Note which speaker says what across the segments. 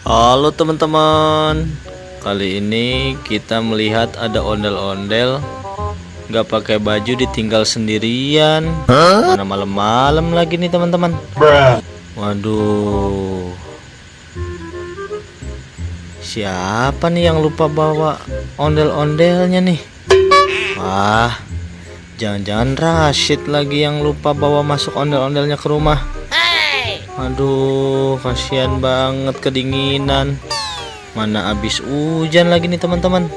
Speaker 1: Halo teman-teman, kali ini kita melihat ada ondel-ondel nggak pakai baju ditinggal sendirian. Mana malam-malam lagi nih teman-teman. Waduh, siapa nih yang lupa bawa ondel-ondelnya nih? Wah, jangan-jangan Rashid lagi yang lupa bawa masuk ondel-ondelnya ke rumah. Aduh, kasihan banget kedinginan. Mana habis hujan lagi nih teman-teman.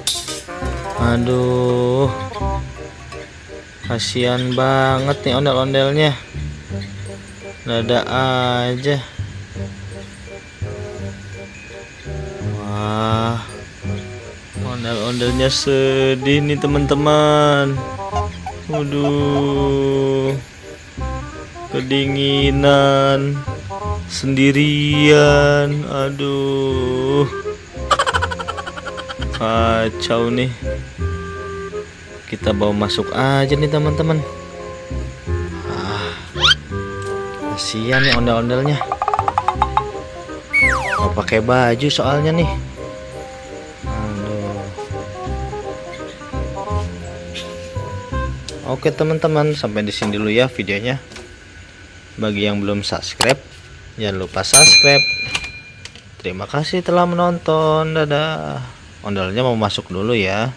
Speaker 1: Aduh, kasihan banget nih ondel-ondelnya. Dada aja. Wah, ondel-ondelnya sedih nih teman-teman. Waduh, kedinginan sendirian. Aduh, kacau nih. Kita bawa masuk aja nih teman-teman. Kasihan nih ondel-ondelnya, nggak pakai baju soalnya nih. Aduh. Oke teman-teman, sampai di sini dulu ya videonya. Bagi yang belum subscribe, jangan lupa subscribe. Terima kasih telah menonton. Dadah. Ondalnya mau masuk dulu ya.